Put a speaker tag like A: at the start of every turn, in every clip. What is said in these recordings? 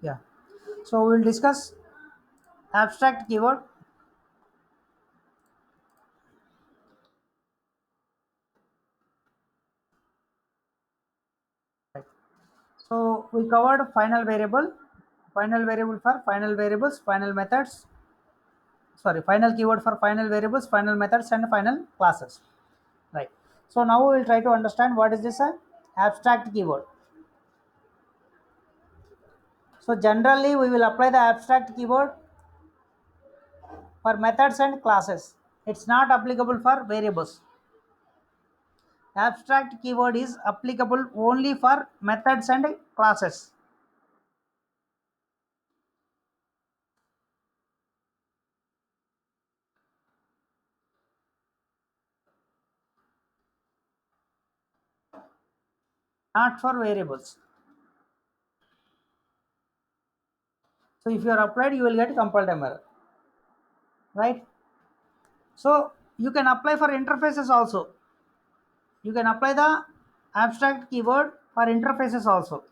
A: Yeah. So we'll discuss abstract keyword. Right. So we covered final variable for final variables, final methods. Sorry, final keyword for final variables, final methods, and final classes. Right. So now we will try to understand what is this abstract keyword. So generally we will apply the abstract keyword for methods and classes. It's not applicable for variables. Abstract keyword is applicable only for methods and classes. Not for variables. So if you are applied, you will get compiled error, right? So you can apply for interfaces also. You can apply the abstract keyword for interfaces also.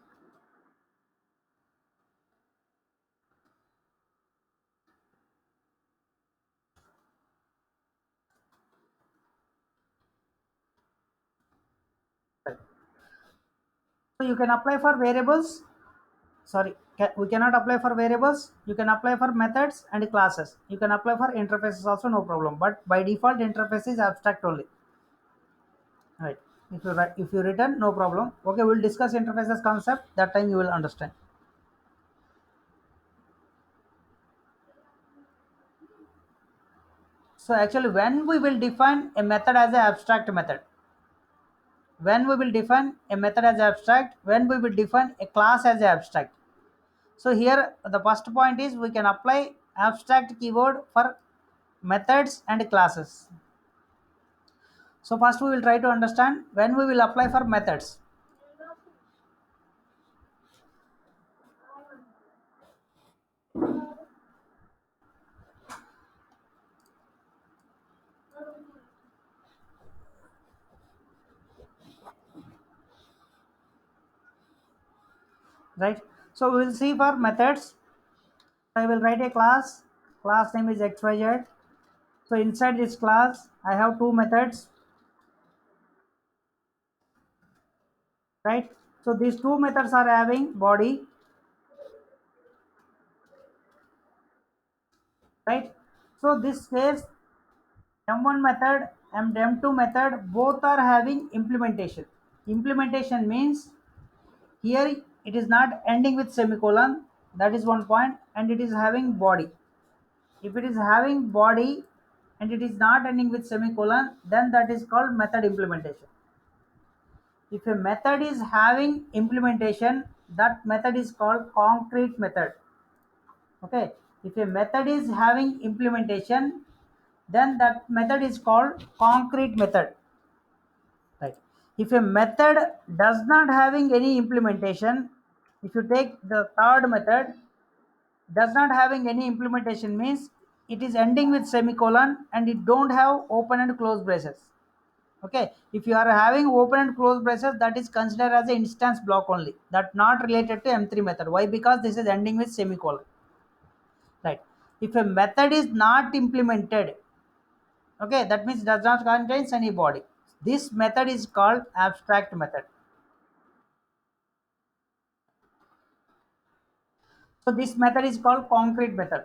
A: Right. So you can apply for variables. Sorry, we cannot apply for variables. You can apply for methods and classes. You can apply for interfaces also, no problem. But by default, interface is abstract only. Right. If you write, if you written, no problem. Okay, we'll discuss interfaces concept. That time you will understand. So actually, when we will define a method as an abstract method, when we will define a method as abstract, when we will define a class as abstract. So here the first point is we can apply abstract keyword for methods and classes. So first we will try to understand when we will apply for methods. Right. So we will see for methods. I will write a class name is xyz. So inside this class I have two methods, right? So these two methods are having body, right? So this case M1 method and M2 method both are having implementation. Implementation means here it is not ending with semicolon, that is one point, and it is having body. If it is having body and it is not ending with semicolon, then that is called method implementation. If a method is having implementation, that method is called concrete method. Okay. If a method is having implementation, then that method is called concrete method. Right. If a method does not having any implementation, if you take the third method, does not having any implementation means it is ending with semicolon and it don't have open and close braces. Okay. If you are having open and close braces, that is considered as an instance block only. That not related to M3 method. Why? Because this is ending with semicolon. Right. If a method is not implemented, okay, that means does not contains any body. This method is called abstract method. So this method is called concrete method,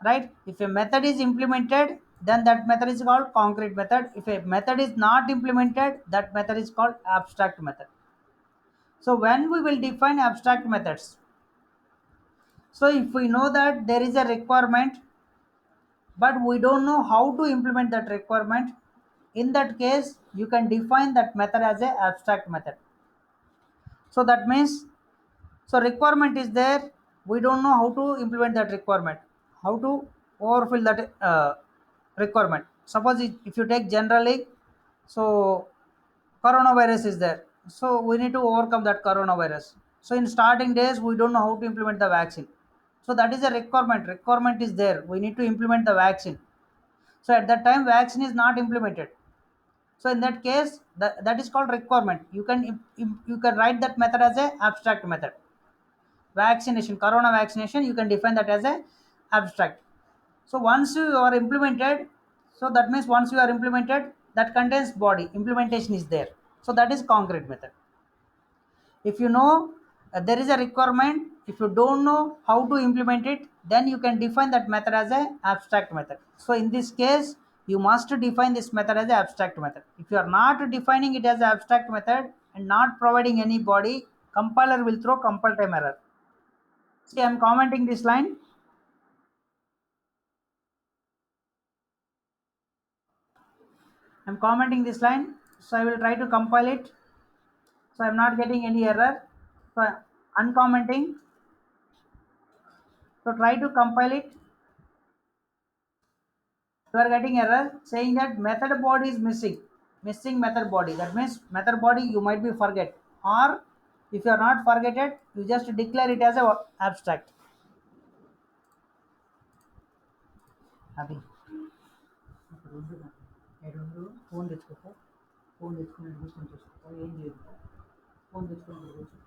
A: right? If a method is implemented, then that method is called concrete method. If a method is not implemented, that method is called abstract method. So when we will define abstract methods, so if we know that there is a requirement, but we don't know how to implement that requirement, in that case, you can define that method as a abstract method. So that means, so requirement is there, we don't know how to implement that requirement, how to overfill that requirement. Suppose if you take generally, so coronavirus is there, so we need to overcome that coronavirus. So in starting days we don't know how to implement the vaccine, so that is a requirement is there, we need to implement the vaccine. So at that time vaccine is not implemented, so in that case that is called requirement. You can you can write that method as a abstract method. vaccination, corona vaccination, you can define that as a abstract. So once you are implemented, so that means once you are implemented, that contains body, implementation is there. So that is concrete method. If you know there is a requirement, if you don't know how to implement it, then you can define that method as a abstract method. So in this case, you must define this method as a abstract method. If you are not defining it as an abstract method and not providing any body, compiler will throw compile time error. See, I am commenting this line. I am commenting this line, so I will try to compile it. So I am not getting any error. So uncommenting. So try to compile it. You are getting error saying that method body is missing method body. That means method body you might be forget, or if you are not forget it, you just declare it as a abstract. అది phone తెచ్చుకోక phone తెచ్చుకుని కూర్చొని చూసుకో ఏం చేయదు phone తెచ్చుకొని కూర్చో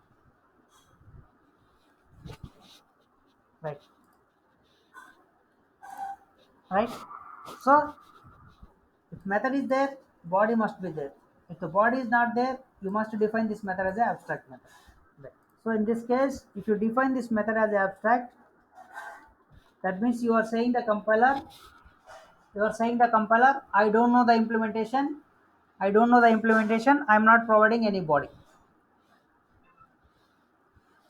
A: right right so if method is there, body must be there. If the body is not there, you must define this method as an abstract method. Right. So in this case, if you define this method as abstract, that means you are saying the compiler, I don't know the implementation, I am not providing any body.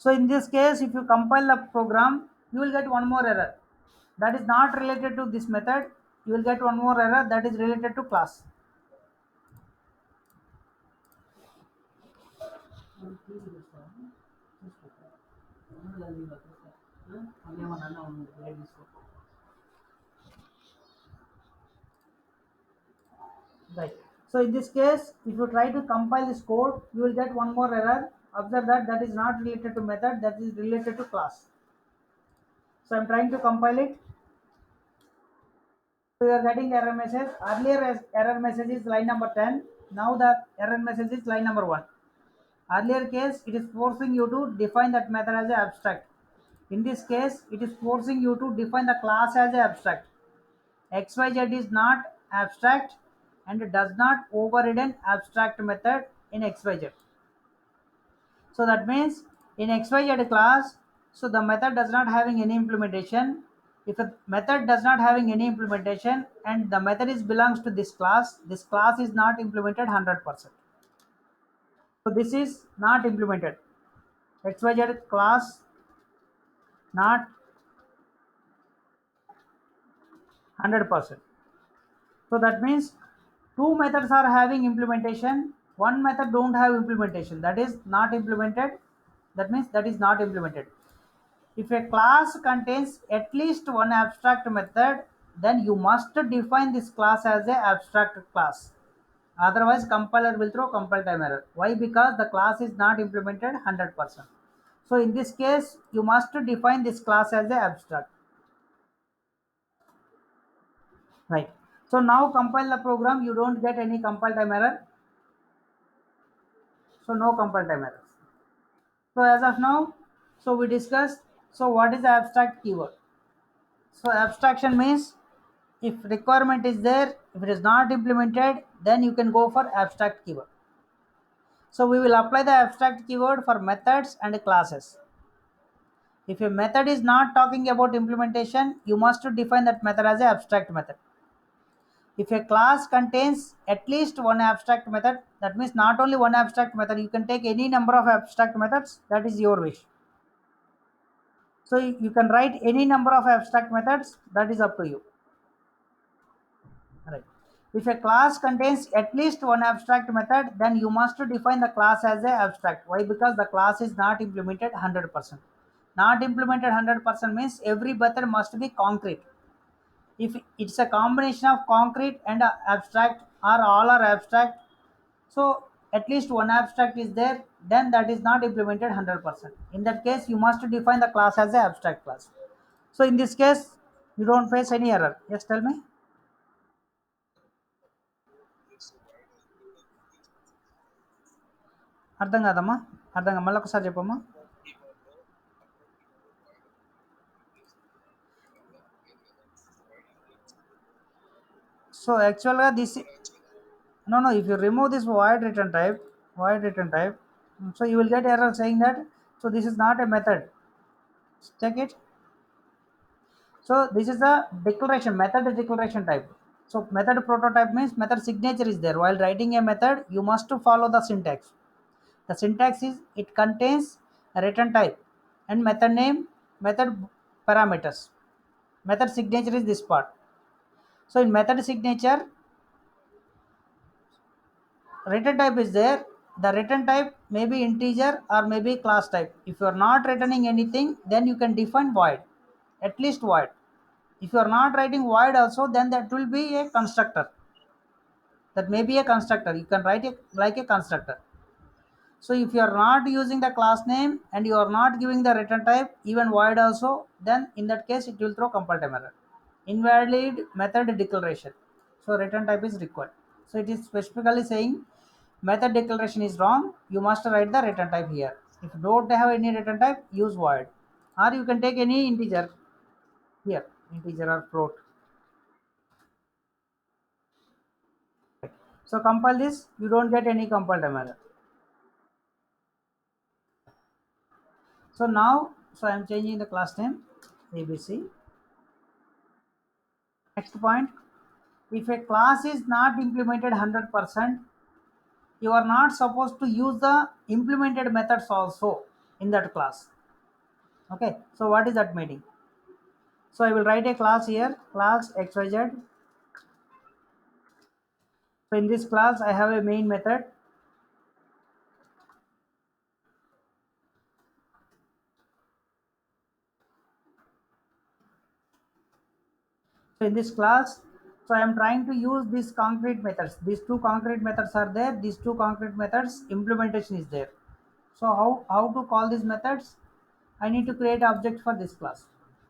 A: So in this case, if you compile the program, you will get one more error that is not related to this method. You will get one more error that is related to class. Right. So in this case, if you try to compile this code, you will get one more error. Observe that that is not related to method, that is related to class. So I'm trying to compile it. So you are getting error message. Earlier error message is line number 10. Now the error message is line number 1. Earlier case, it is forcing you to define that method as an abstract. In this case, it is forcing you to define the class as an abstract. XYZ is not abstract and does not override an abstract method in XYZ. So that means in XYZ class, so the method does not having any implementation. If a method does not having any implementation and the method is belongs to this class is not implemented 100%. So this is not implemented. XYZ class not 100%. So that means two methods are having implementation, one method don't have implementation, that is not implemented. That means that is not implemented. If a class contains at least one abstract method, then you must define this class as a abstract class. Otherwise, compiler will throw compile time error. Why? Because the class is not implemented 100%. So in this case, you must define this class as a abstract. Right. So now compile the program, you don't get any compile time error. So no compile time errors. So as of now, so we discussed, so what is the abstract keyword? So abstraction means if requirement is there, if it is not implemented, then you can go for abstract keyword. So we will apply the abstract keyword for methods and classes. If a method is not talking about implementation, you must define that method as an abstract method. If a class contains at least one abstract method, that means not only one abstract method, you can take any number of abstract methods, that is your wish. So you can write any number of abstract methods, that is up to you. Right. If a class contains at least one abstract method, then you must define the class as a abstract. Why? Because the class is not implemented 100%. Not implemented 100% means every method must be concrete. If it's a combination of concrete and abstract, or all are abstract, so at least one abstract is there, then that is not implemented 100%. In that case, you must define the class as an abstract class. So in this case, you don't face any error. Yes, tell me. అర్థం కాదమ్మా, అర్థం కాదు, మళ్ళీ ఒకసారి చెప్పమ్మా. So actually this, no, no, if you remove this void return type, so you will get error saying that, so this is not a method. Check it. So this is a declaration, method declaration type. So method prototype means method signature is there. While writing a method, you must to follow the syntax. The syntax is it contains a return type and method name, method parameters. Method signature is this part. So in method signature, return type is there. The return type may be integer or maybe class type. If you are not returning anything, then you can define void, at least void. If you are not writing void also, then that will be a constructor. That may be a constructor. You can write it like a constructor. So if you are not using the class name and you are not giving the return type, even void also, then in that case it will throw compile time error. Invalid method declaration. So return type is required. So it is specifically saying method declaration is wrong. You must write the return type here. If you don't have any return type, use void. Or you can take any integer here, integer or float. So compile this, you don't get any compile time error. So now, so I am changing the class name ABC. Next point, if a class is not implemented 100%, you are not supposed to use the implemented methods also in that class. Okay, so what is that meaning? So I will write a class here, class xyz. So in this class, I have a main method. So in this class, so I am trying to use these concrete methods. These two concrete methods are there. These two concrete methods implementation is there. So how to call these methods? I need to create an object for this class.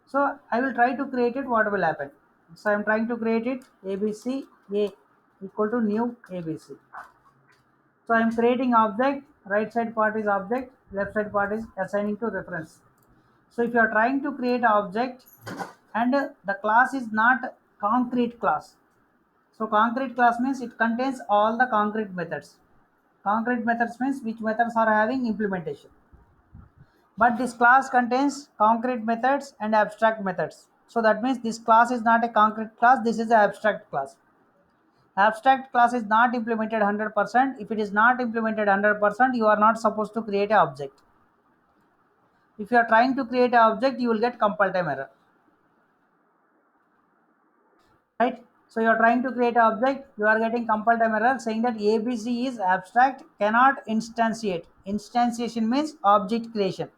A: So I will try to create it. What will happen? So I am trying to create it ABC A equal to new ABC. So I am creating object. Right side part is object. Left side part is assigning to reference. So if you are trying to create an object and the class is not concrete class. So concrete class means it contains all the concrete methods. Concrete methods means which methods are having implementation. But this class contains concrete methods and abstract methods. So that means this class is not a concrete class, this is an abstract class. Abstract class is not implemented 100%. If it is not implemented 100%, you are not supposed to create an object. If you are trying to create an object, you will get compile time error. Right? So you are trying to create an object, you are getting compile time error saying that ABC is abstract, cannot instantiate. Instantiation means object creation.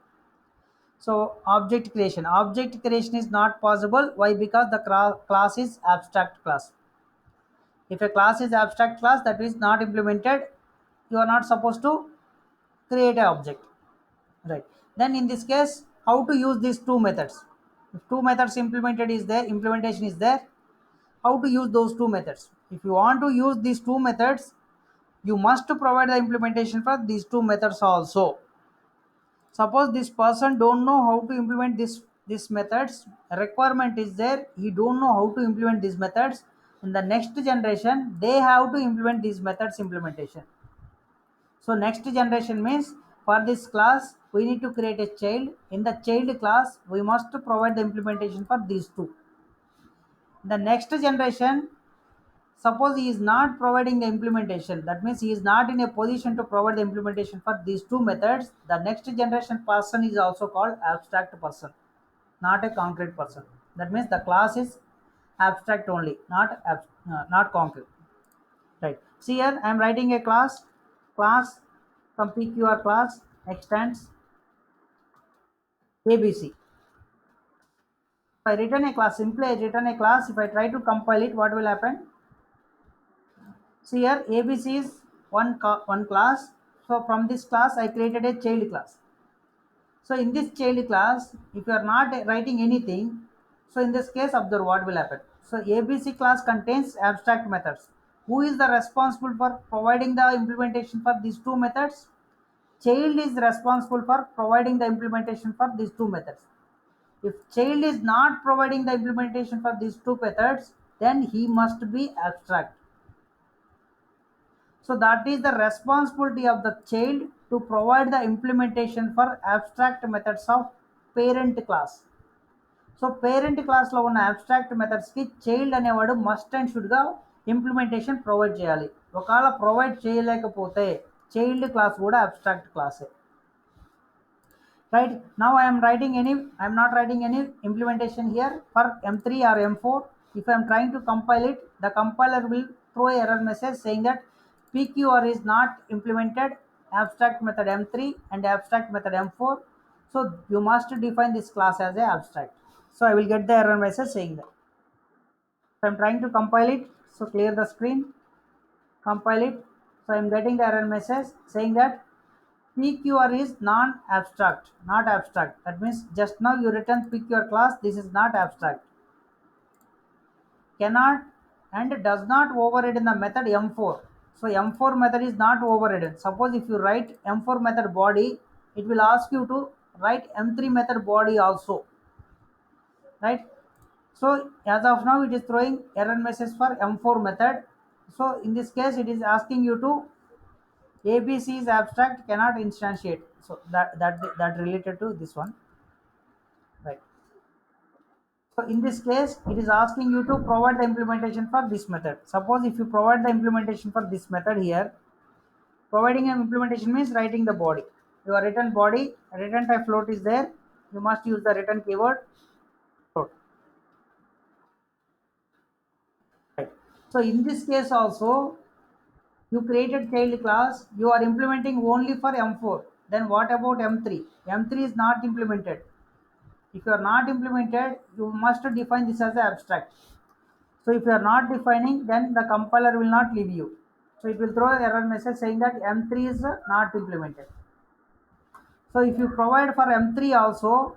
A: So object creation is not possible. Why? Because the class is abstract class. If a class is abstract class that is not implemented, you are not supposed to create an object, right? Then in this case, how to use these two methods? If two methods implementation is there, how to use those two methods? If you want to use these two methods, you must provide the implementation for these two methods also. Suppose this person don't know how to implement this methods, requirement is there, he don't know how to implement these methods. In the next generation, they have to implement these methods implementation. So next generation means for this class we need to create a child. In the child class we must provide the implementation for these two. The next generation, suppose he is not providing the implementation, that means he is not in a position to provide the implementation for these two methods. The next generation person is also called abstract person, not a concrete person. That means the class is abstract only, not concrete. Right. See here, I am writing a class from PQR class extends ABC. If I return a class, simply I return a class. If I try to compile it, what will happen? See here, ABC is one class. So from this class, I created a child class. So in this child class, if you are not writing anything, so in this case, observe what will happen. So ABC class contains abstract methods. Who is the responsible for providing the implementation for these two methods? Child is responsible for providing the implementation for these two methods. If child is not providing the implementation for these two methods, then he must be abstract. So that is the responsibility of the child to provide the implementation for abstract methods of parent class. So parent క్లాస్లో ఉన్న abstract మెథడ్స్కి child అనేవాడు must and షుడ్గా implementation provide చేయాలి. ఒకవేళ provide చేయలేకపోతే child class కూడా abstract క్లాసే. Right now I am not writing any implementation here for M3 or M4. If I am trying to compile it, the compiler will throw a error message saying that PQR is not implemented, abstract method M3 and abstract method M4, so you must define this class as a abstract. So I will get the error message saying that. So I am trying to compile it, so clear the screen, compile it. So I am getting the error message saying that PQR is non-abstract, not abstract. That means just now you written PQR class, this is not abstract. Cannot and does not override in the method M4. So M4 method is not overridden. Suppose if you write M4 method body, it will ask you to write M3 method body also. Right? So as of now it is throwing error message for M4 method. So in this case it is asking you to ABC is abstract, cannot instantiate. So that related to this one, right? So in this case, it is asking you to provide the implementation for this method. Suppose if you provide the implementation for this method here, providing an implementation means writing the body. Your return body, return type float is there. You must use the return keyword float. Right. So in this case also, you created child class, you are implementing only for M4. Then what about M3? M3 is not implemented. If you are not implemented, you must define this as an abstract. So if you are not defining, then the compiler will not leave you. So it will throw an error message saying that M3 is not implemented. So if you provide for M3 also,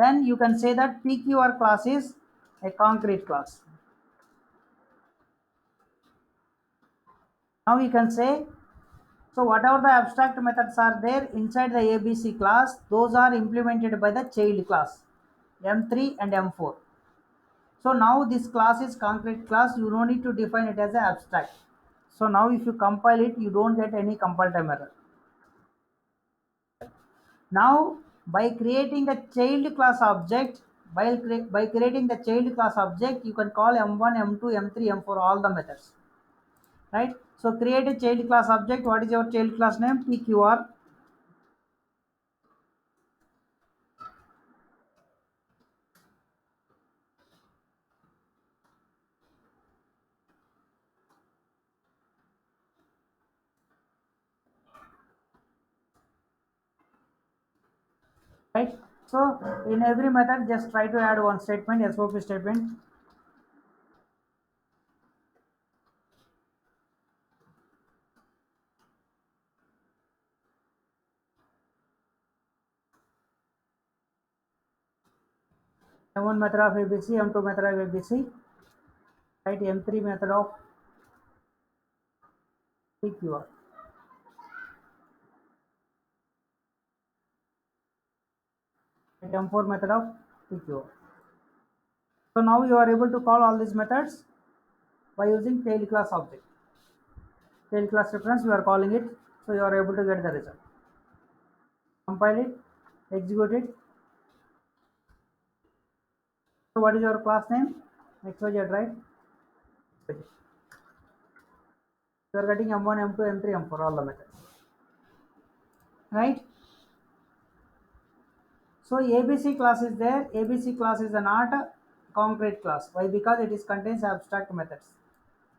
A: then you can say that PQR class is a concrete class. Now you can say, so whatever the abstract methods are there inside the ABC class, those are implemented by the child class, M3 and M4. So now this class is concrete class, you don't need to define it as an abstract. So now if you compile it, you don't get any compile time error. Now by creating the child class object, by creating the child class object, you can call M1, M2, M3, M4, all the methods. Right? So create a child class object. What is your child class name? PQR. Right? So in every method, just try to add one statement, SOP statement. M1 method of ABC, M2 method of ABC, right? M3 method of PQR. Right? M4 method of PQR. So now you are able to call all these methods by using tail class object. Tail class reference you are calling it, so you are able to get the result. Compile it, execute it. So what is your class name? XYZ, right? You are getting M1, M2, M3, M4, all the methods. Right? So ABC class is there. ABC class is not a concrete class. Why? Because it is contains abstract methods.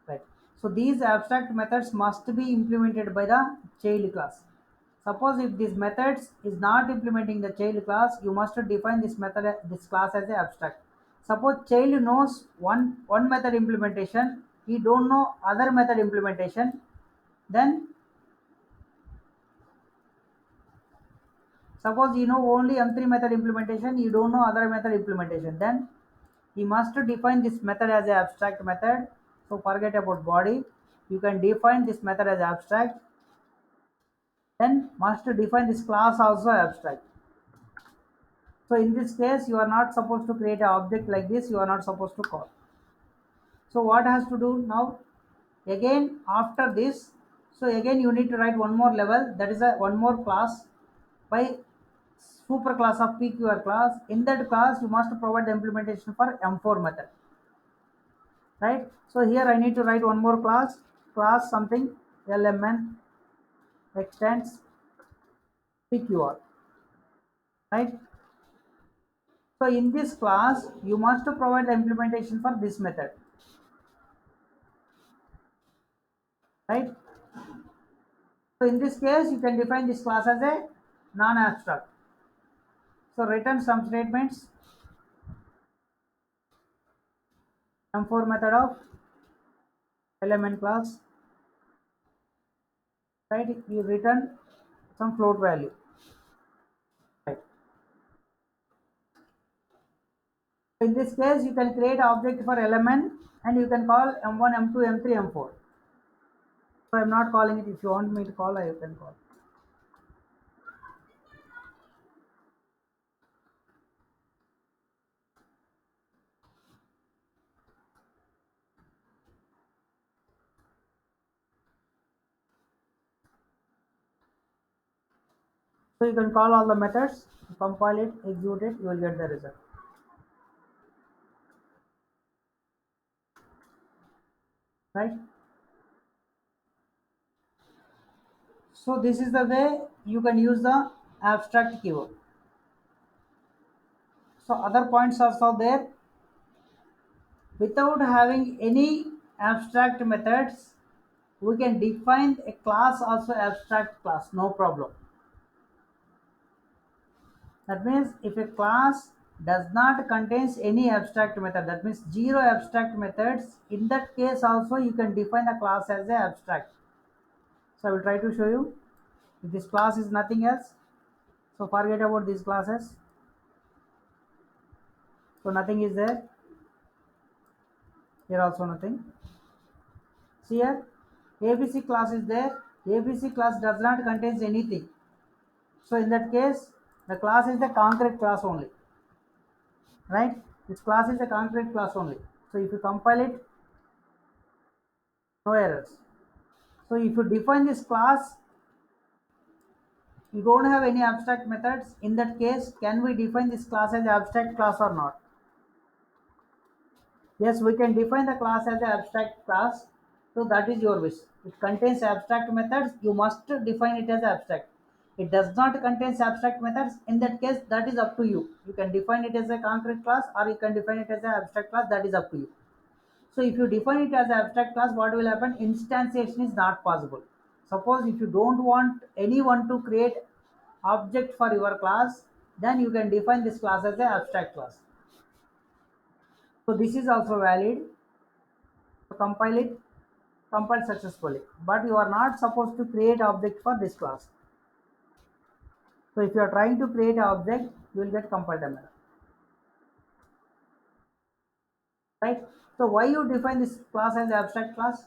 A: Right. So these abstract methods must be implemented by the child class. Suppose if these methods is not implementing the child class, you must define this method, this class as an abstract. Suppose child knows one method implementation, he don't know other method implementation, then suppose you know only M3 method implementation, you don't know other method implementation, then he must define this method as an abstract method. So forget about body. You can define this method as abstract. Then must define this class also abstract. So in this case, you are not supposed to create an object like this. You are not supposed to call. So what has to do now? Again, after this, so again you need to write one more level. That is a one more class by super class of PQR class. In that class, you must provide the implementation for M4 method, right? So here I need to write one more class something LMN extends PQR, right? So in this class, you must provide the implementation for this method, right? So in this case, you can define this class as a non-abstract. So return some statements, M4 method of element class, right? You return some float value, right? In this case, you can create object for element and you can call M1, M2, M3, M4. So I'm not calling it. If you want me to call, I can call. So you can call all the methods, compile it, execute it, you will get the result, right? So this is the way you can use the abstract keyword. So other points are also there. Without having any abstract methods, we can define a class also abstract class, no problem. That means if a class does not contains any abstract method, that means zero abstract methods, in that case also you can define the class as a abstract. So I will try to show you. If this class is nothing else, so forget about these classes. So nothing is there. Here also nothing. See here, ABC class is there. ABC class does not contains anything. So in that case, the class is the concrete class only, right? This class is a concrete class only. So if you compile it, no errors. So if you define this class, you don't have any abstract methods. In that case, can we define this class as abstract class or not? Yes, we can define the class as an abstract class. So that is your wish. It contains abstract methods. You must define it as abstract. It does not contain abstract methods. In that case, that is up to you. You can define it as a concrete class or you can define it as an abstract class. That is up to you. So if you define it as an abstract class, what will happen? Instantiation is not possible. Suppose if you don't want anyone to create object for your class, then you can define this class as an abstract class. So this is also valid. So compile it, compile successfully. But you are not supposed to create object for this class. So if you are trying to create an object, you will get compiled error. Right? So why you define this class as abstract class?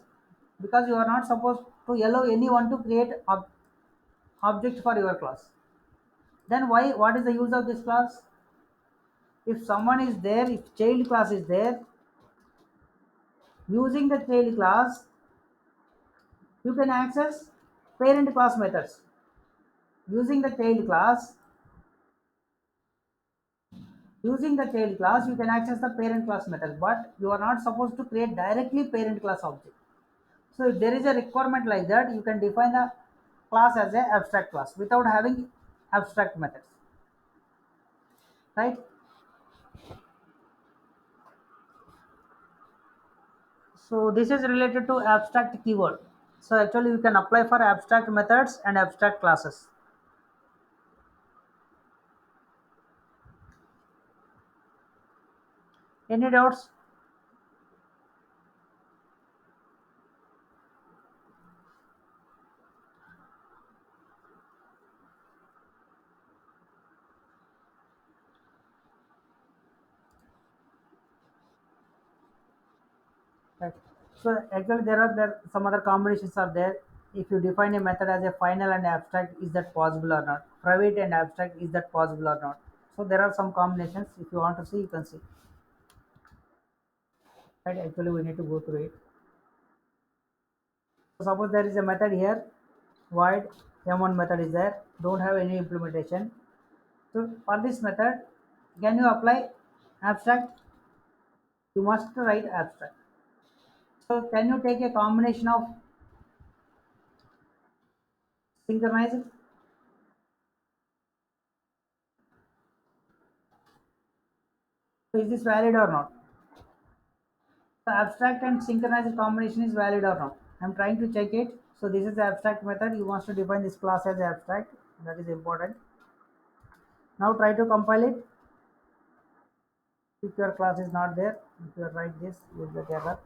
A: Because you are not supposed to allow anyone to create object for your class. Then why? What is the use of this class? If someone is there, if child class is there, using the child class, you can access parent class methods. Using the child class, using the child class, you can access the parent class method, but you are not supposed to create directly parent class object. So if there is a requirement like that, you can define the class as a abstract class without having abstract methods, right? So this is related to abstract keyword. So actually you can apply for abstract methods and abstract classes. Any doubts? Right. So actually there some other combinations are there. If you define a method as a final and abstract, is that possible or not? Private and abstract, is that possible or not? So there are some combinations. If you want to see, you can see. Right? Actually, we need to go through it. So suppose there is a method here, void m1 method is there, don't have any implementation. So for this method, can you apply abstract? You must write abstract. So can you take a combination of synchronized? So is this valid or not? The abstract and synchronized combination is valid or not? I'm trying to check it. So this is the abstract method. You want to define this class as abstract. That is important. Now try to compile it. If your class is not there, if you write this, you will get error.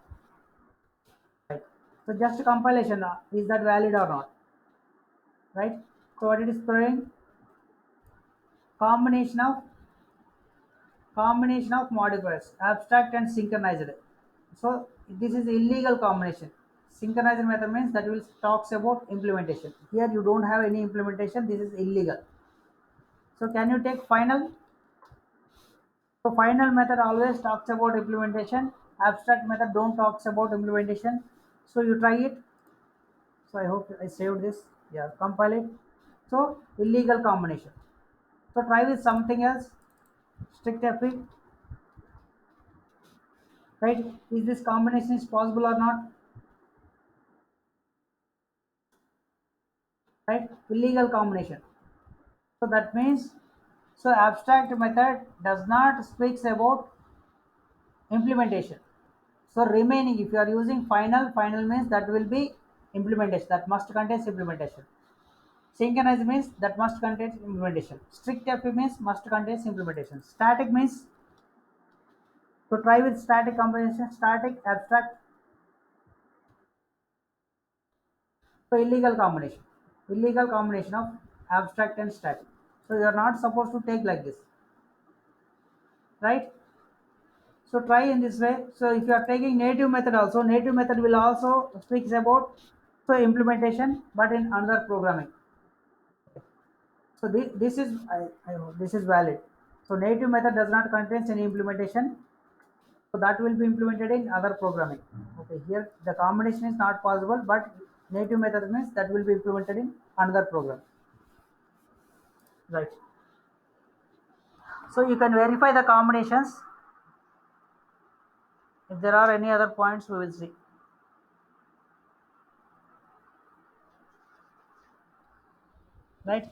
A: Right. So just compilation, is that valid or not? Right. So what it is throwing? Combination of modifiers, abstract and synchronized. So this is illegal combination. Synchronized method means that will talks about implementation. Here you don't have any implementation. This is illegal. So can you take final? So final method always talks about implementation. Abstract method don't talks about implementation. So you try it. So I hope I saved this. Yeah, compile it. So illegal combination. So try with something else. Strict FP. Right? Is this combination is possible or not? Right? Illegal combination. So that means, so abstract method does not speaks about implementation. So remaining, if you are using final, final means that will be implementation, that must contains implementation. Synchronize means that must contain implementation. Strict FP means must contains implementation. Static means, so try with static combination, static, abstract. So illegal combination of abstract and static. So you are not supposed to take like this, right? So try in this way. So if you are taking native method also, native method will also speaks about so implementation, but in another programming. So this is I hope this is valid. So native method does not contains any implementation. So that will be implemented in other programming. Okay, here the combination is not possible, but native method means that will be implemented in another program. Right. So you can verify the combinations. If there are any other points, we will see. Right.